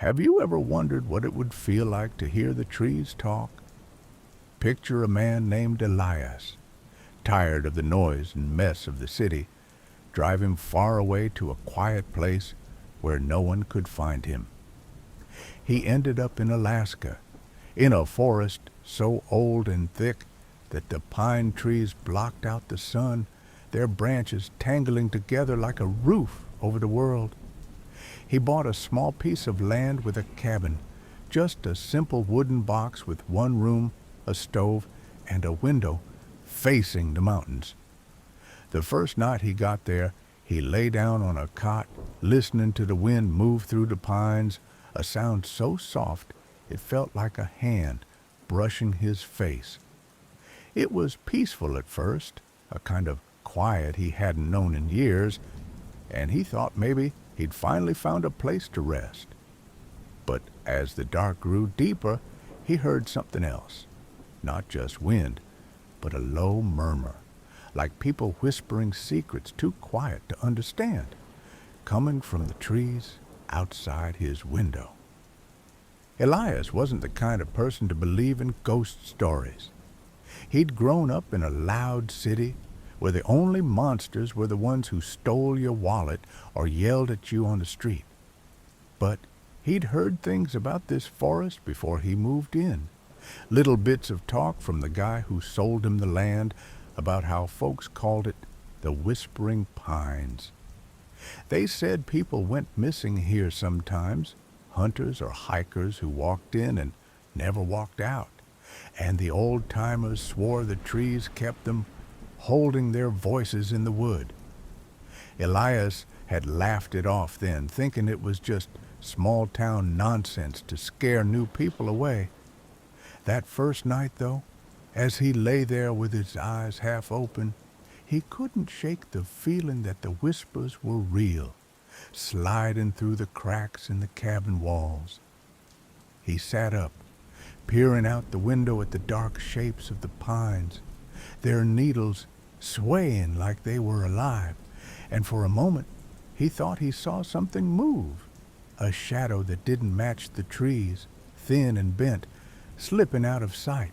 Have you ever wondered what it would feel like to hear the trees talk? Picture a man named Elias, tired of the noise and mess of the city, driving far away to a quiet place where no one could find him. He ended up in Alaska, in a forest so old and thick that the pine trees blocked out the sun, their branches tangling together like a roof over the world. He bought a small piece of land with a cabin, just a simple wooden box with one room, a stove, and a window facing the mountains. The first night he got there, he lay down on a cot, listening to the wind move through the pines, a sound so soft it felt like a hand brushing his face. It was peaceful at first, a kind of quiet he hadn't known in years, and he thought maybe he'd finally found a place to rest. But as the dark grew deeper, he heard something else. Not just wind, but a low murmur, like people whispering secrets too quiet to understand, coming from the trees outside his window. Elias wasn't the kind of person to believe in ghost stories. He'd grown up in a loud city where the only monsters were the ones who stole your wallet or yelled at you on the street. But he'd heard things about this forest before he moved in. Little bits of talk from the guy who sold him the land about how folks called it the Whispering Pines. They said people went missing here sometimes, hunters or hikers who walked in and never walked out, and the old-timers swore the trees kept them holding their voices in the wood. Elias had laughed it off then, thinking it was just small-town nonsense to scare new people away. That first night, though, as he lay there with his eyes half open, he couldn't shake the feeling that the whispers were real, sliding through the cracks in the cabin walls. He sat up, peering out the window at the dark shapes of the pines, their needles swaying like they were alive, and for a moment he thought he saw something move, a shadow that didn't match the trees, thin and bent, slipping out of sight.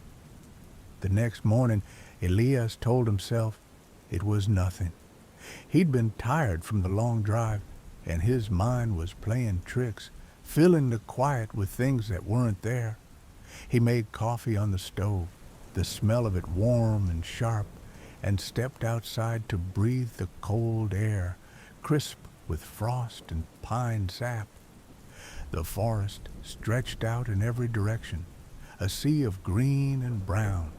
The next morning, Elias told himself it was nothing. He'd been tired from the long drive, and his mind was playing tricks, filling the quiet with things that weren't there. He made coffee on the stove, the smell of it warm and sharp, and stepped outside to breathe the cold air, crisp with frost and pine sap. The forest stretched out in every direction, a sea of green and brown,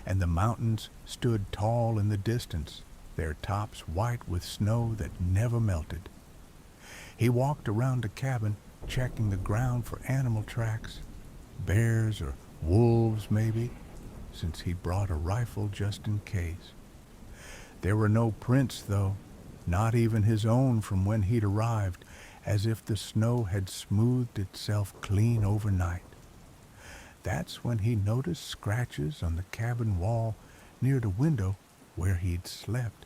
and the mountains stood tall in the distance, their tops white with snow that never melted. He walked around the cabin, checking the ground for animal tracks, bears or wolves maybe, since he brought a rifle just in case. There were no prints, though, not even his own from when he'd arrived, as if the snow had smoothed itself clean overnight. That's when he noticed scratches on the cabin wall near the window where he'd slept.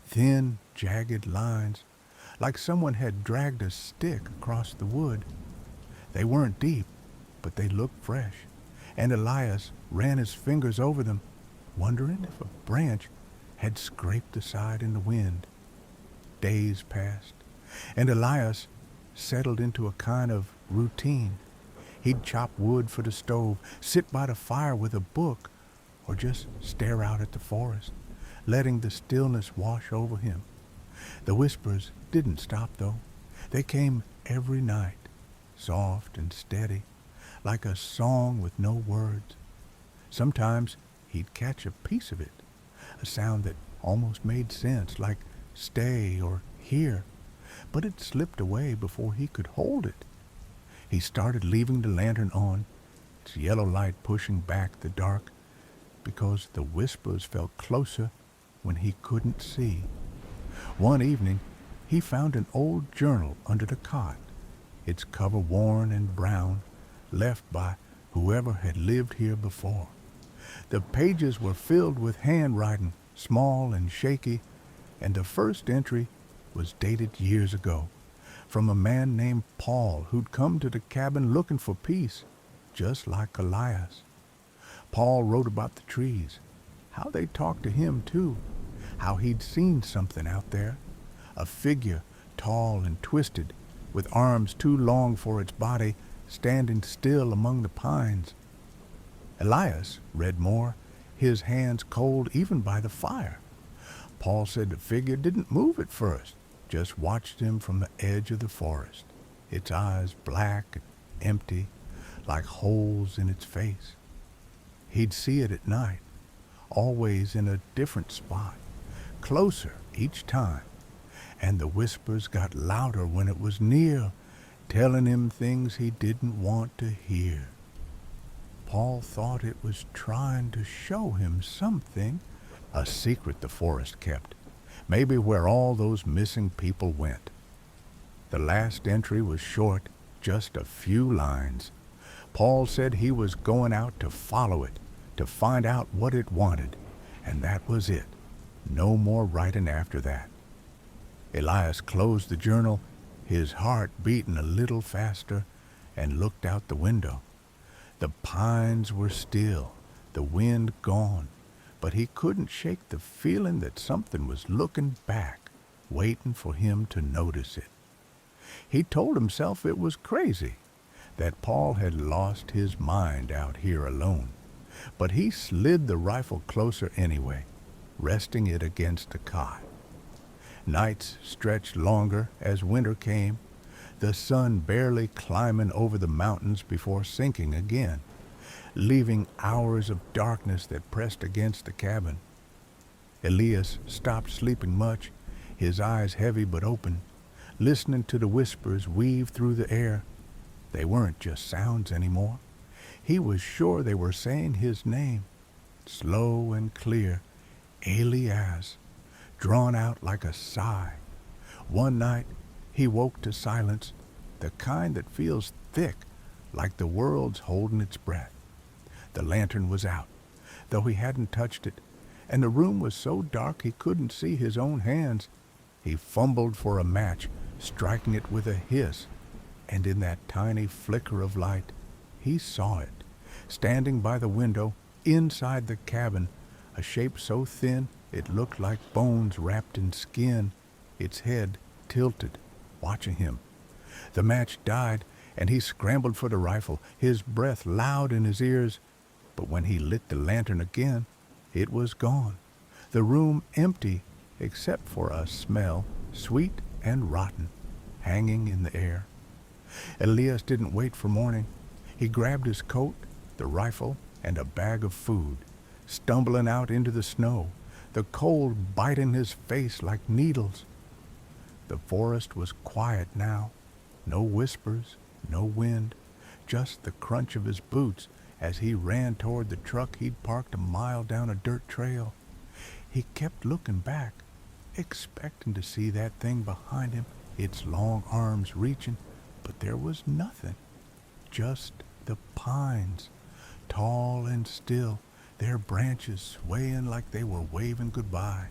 Thin, jagged lines, like someone had dragged a stick across the wood. They weren't deep, but they looked fresh, and Elias ran his fingers over them, wondering if a branch had scraped the side in the wind. Days passed, and Elias settled into a kind of routine. He'd chop wood for the stove, sit by the fire with a book, or just stare out at the forest, letting the stillness wash over him. The whispers didn't stop, though. They came every night, soft and steady, like a song with no words. Sometimes he'd catch a piece of it, a sound that almost made sense, like stay or here, but it slipped away before he could hold it. He started leaving the lantern on, its yellow light pushing back the dark, because the whispers felt closer when he couldn't see. One evening, he found an old journal under the cot, its cover worn and brown, left by whoever had lived here before. The pages were filled with handwriting, small and shaky, and the first entry was dated years ago, from a man named Paul who'd come to the cabin looking for peace, just like Elias. Paul wrote about the trees, how they talked to him too, how he'd seen something out there, a figure tall and twisted, with arms too long for its body, standing still among the pines. Elias read more, his hands cold even by the fire. Paul said the figure didn't move at first, just watched him from the edge of the forest, its eyes black and empty, like holes in its face. He'd see it at night, always in a different spot, closer each time, and the whispers got louder when it was near, telling him things he didn't want to hear. Paul thought it was trying to show him something, a secret the forest kept, maybe where all those missing people went. The last entry was short, just a few lines. Paul said he was going out to follow it, to find out what it wanted, and that was it. No more writing after that. Elias closed the journal, his heart beating a little faster, and looked out the window. The pines were still, the wind gone, but he couldn't shake the feeling that something was looking back, waiting for him to notice it. He told himself it was crazy, that Paul had lost his mind out here alone, but he slid the rifle closer anyway, resting it against the cot. Nights stretched longer as winter came, the sun barely climbing over the mountains before sinking again, leaving hours of darkness that pressed against the cabin. Elias stopped sleeping much, his eyes heavy but open, listening to the whispers weave through the air. They weren't just sounds anymore. He was sure they were saying his name, slow and clear, Elias, drawn out like a sigh. One night, he woke to silence, the kind that feels thick, like the world's holding its breath. The lantern was out, though he hadn't touched it, and the room was so dark he couldn't see his own hands. He fumbled for a match, striking it with a hiss, and in that tiny flicker of light, he saw it, standing by the window, inside the cabin, a shape so thin it looked like bones wrapped in skin, its head tilted, watching him. The match died, and he scrambled for the rifle, his breath loud in his ears. But when he lit the lantern again, it was gone, the room empty except for a smell, sweet and rotten, hanging in the air. Elias didn't wait for morning. He grabbed his coat, the rifle, and a bag of food, stumbling out into the snow, the cold biting his face like needles. The forest was quiet now, no whispers, no wind, just the crunch of his boots as he ran toward the truck he'd parked a mile down a dirt trail. He kept looking back, expecting to see that thing behind him, its long arms reaching, but there was nothing, just the pines, tall and still, their branches swaying like they were waving goodbye.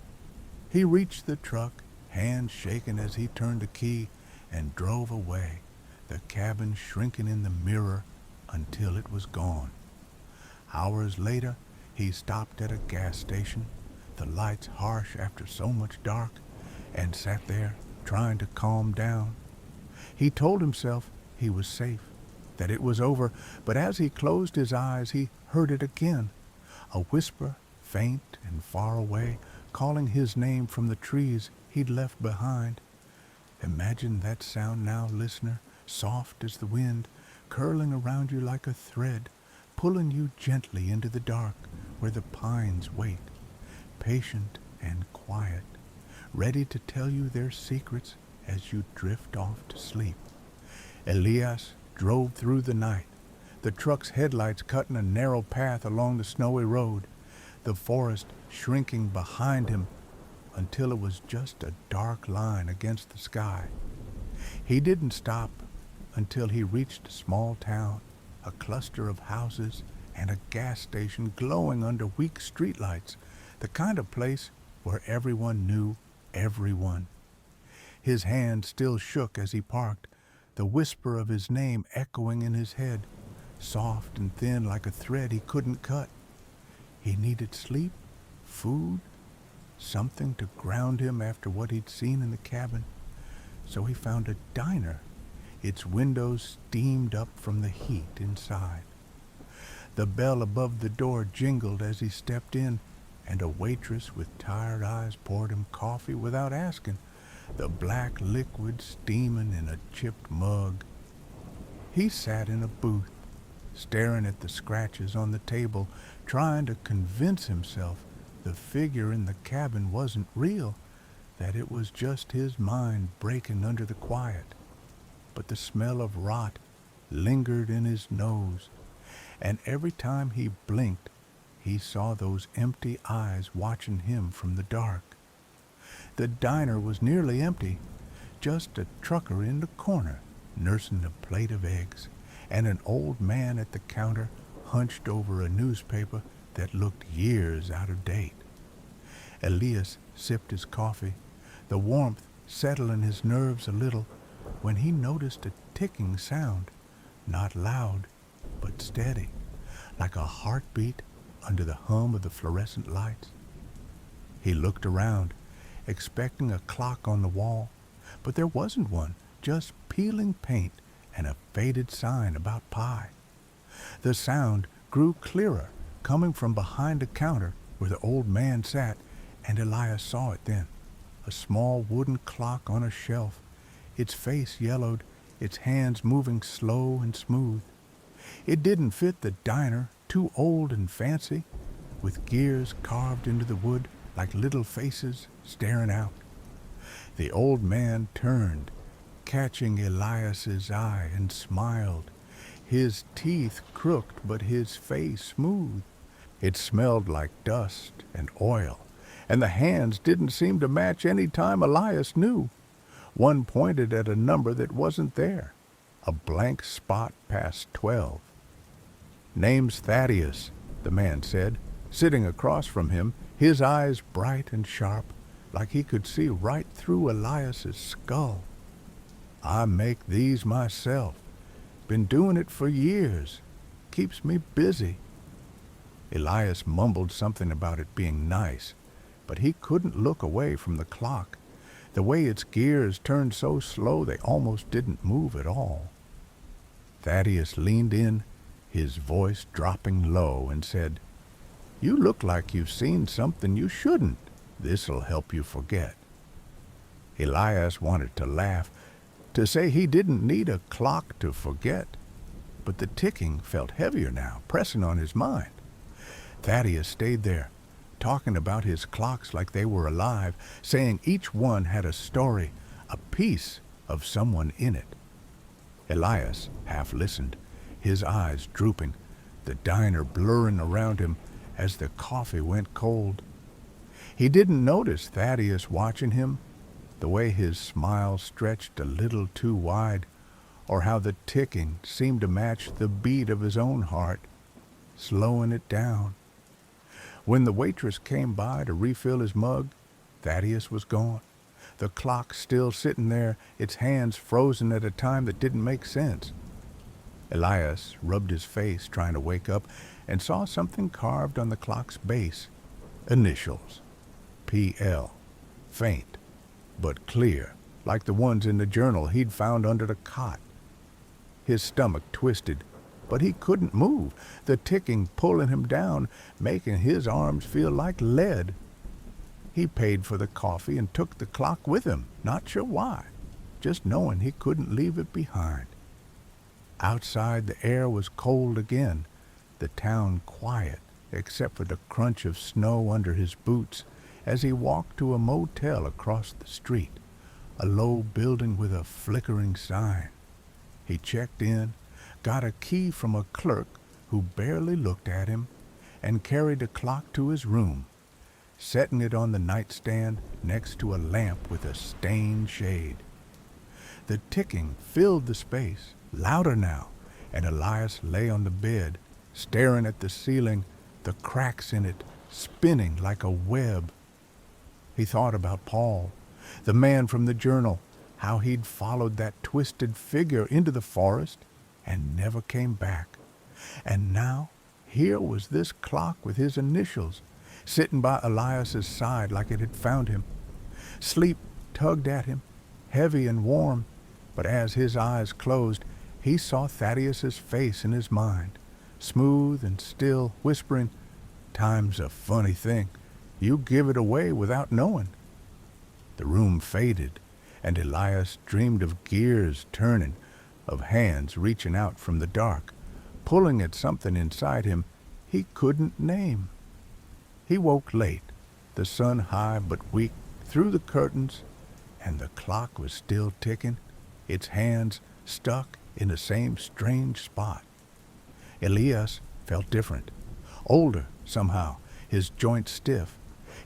He reached the truck, hands shaking as he turned the key, and drove away, the cabin shrinking in the mirror until it was gone. Hours later, he stopped at a gas station, the lights harsh after so much dark, and sat there trying to calm down. He told himself he was safe, that it was over, but as he closed his eyes, he heard it again, a whisper, faint and far away, calling his name from the trees he'd left behind. Imagine that sound now, listener, soft as the wind, curling around you like a thread, pulling you gently into the dark where the pines wait, patient and quiet, ready to tell you their secrets as you drift off to sleep. Elias drove through the night, the truck's headlights cutting a narrow path along the snowy road, the forest shrinking behind him until it was just a dark line against the sky. He didn't stop until he reached a small town, a cluster of houses and a gas station glowing under weak streetlights, the kind of place where everyone knew everyone. His hand still shook as he parked, the whisper of his name echoing in his head, soft and thin like a thread he couldn't cut. He needed sleep, food, something to ground him after what he'd seen in the cabin. So he found a diner. Its windows steamed up from the heat inside. The bell above the door jingled as he stepped in, and a waitress with tired eyes poured him coffee without asking, the black liquid steaming in a chipped mug. He sat in a booth, staring at the scratches on the table, trying to convince himself the figure in the cabin wasn't real, that it was just his mind breaking under the quiet. But the smell of rot lingered in his nose, and every time he blinked, he saw those empty eyes watching him from the dark. The diner was nearly empty, just a trucker in the corner nursing a plate of eggs, and an old man at the counter hunched over a newspaper that looked years out of date. Elias sipped his coffee, the warmth settling his nerves a little, when he noticed a ticking sound, not loud, but steady, like a heartbeat under the hum of the fluorescent lights. He looked around, expecting a clock on the wall, but there wasn't one, just peeling paint and a faded sign about pie. The sound grew clearer, coming from behind the counter where the old man sat, and Elias saw it then. A small wooden clock on a shelf, its face yellowed, its hands moving slow and smooth. It didn't fit the diner, too old and fancy, with gears carved into the wood like little faces staring out. The old man turned, catching Elias's eye, and smiled, his teeth crooked but his face smooth. It smelled like dust and oil, and the hands didn't seem to match any time Elias knew. One pointed at a number that wasn't there, a blank spot past 12. "Name's Thaddeus," the man said, sitting across from him, his eyes bright and sharp, like he could see right through Elias's skull. "I make these myself. Been doing it for years. Keeps me busy." Elias mumbled something about it being nice, but he couldn't look away from the clock. The way its gears turned so slow they almost didn't move at all. Thaddeus leaned in, his voice dropping low, and said, "You look like you've seen something you shouldn't. This'll help you forget." Elias wanted to laugh, to say he didn't need a clock to forget, but the ticking felt heavier now, pressing on his mind. Thaddeus stayed there, talking about his clocks like they were alive, saying each one had a story, a piece of someone in it. Elias half listened, his eyes drooping, the diner blurring around him as the coffee went cold. He didn't notice Thaddeus watching him, the way his smile stretched a little too wide, or how the ticking seemed to match the beat of his own heart, slowing it down. When the waitress came by to refill his mug, Thaddeus was gone, the clock still sitting there, its hands frozen at a time that didn't make sense. Elias rubbed his face trying to wake up and saw something carved on the clock's base. Initials. P.L. Faint, but clear, like the ones in the journal he'd found under the cot. His stomach twisted, but he couldn't move, the ticking pulling him down, making his arms feel like lead. He paid for the coffee and took the clock with him, not sure why, just knowing he couldn't leave it behind. Outside the air was cold again, the town quiet, except for the crunch of snow under his boots as he walked to a motel across the street, a low building with a flickering sign. He checked in, got a key from a clerk who barely looked at him, and carried the clock to his room, setting it on the nightstand next to a lamp with a stained shade. The ticking filled the space, louder now, and Elias lay on the bed, staring at the ceiling, the cracks in it spinning like a web. He thought about Paul, the man from the journal, how he'd followed that twisted figure into the forest and never came back. And now, here was this clock with his initials, sitting by Elias's side like it had found him. Sleep tugged at him, heavy and warm, but as his eyes closed, he saw Thaddeus's face in his mind, smooth and still, whispering, "Time's a funny thing. You give it away without knowing." The room faded, and Elias dreamed of gears turning, of hands reaching out from the dark, pulling at something inside him he couldn't name. He woke late, the sun high but weak, through the curtains, and the clock was still ticking, its hands stuck in the same strange spot. Elias felt different, older somehow, his joints stiff,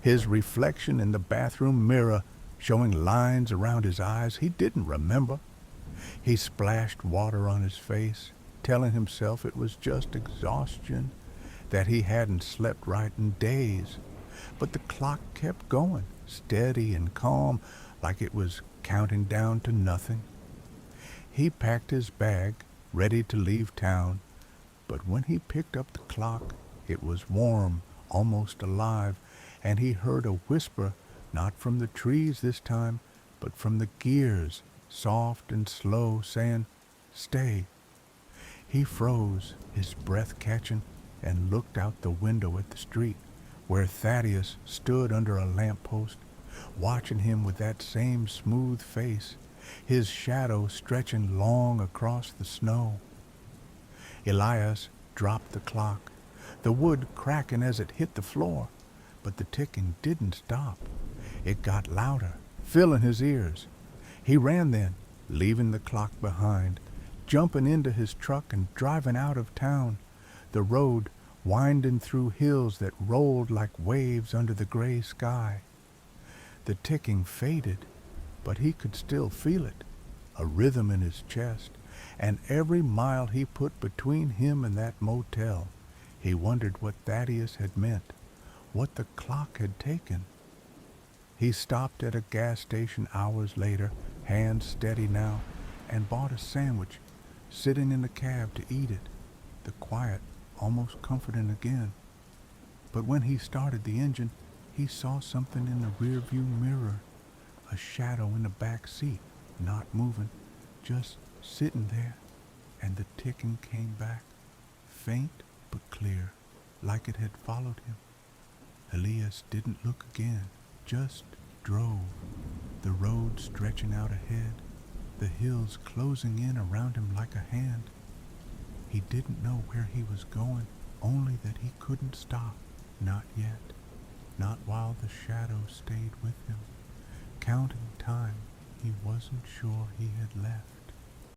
his reflection in the bathroom mirror showing lines around his eyes he didn't remember. He splashed water on his face, telling himself it was just exhaustion, that he hadn't slept right in days. But the clock kept going, steady and calm, like it was counting down to nothing. He packed his bag, ready to leave town, but when he picked up the clock, it was warm, almost alive, and he heard a whisper, not from the trees this time, but from the gears, soft and slow, saying, "Stay." He froze, his breath catching, and looked out the window at the street, where Thaddeus stood under a lamppost, watching him with that same smooth face, his shadow stretching long across the snow. Elias dropped the clock, the wood cracking as it hit the floor, but the ticking didn't stop. It got louder, filling his ears. He ran then, leaving the clock behind, jumping into his truck and driving out of town, the road winding through hills that rolled like waves under the gray sky. The ticking faded, but he could still feel it, a rhythm in his chest, and every mile he put between him and that motel, he wondered what Thaddeus had meant, what the clock had taken. He stopped at a gas station hours later, hands steady now, and bought a sandwich, sitting in the cab to eat it, the quiet almost comforting again. But when he started the engine, he saw something in the rearview mirror, a shadow in the back seat, not moving, just sitting there, and the ticking came back, faint but clear, like it had followed him. Elias didn't look again, just drove, the road stretching out ahead, the hills closing in around him like a hand. He didn't know where he was going, only that he couldn't stop, not yet, not while the shadow stayed with him, counting time he wasn't sure he had left.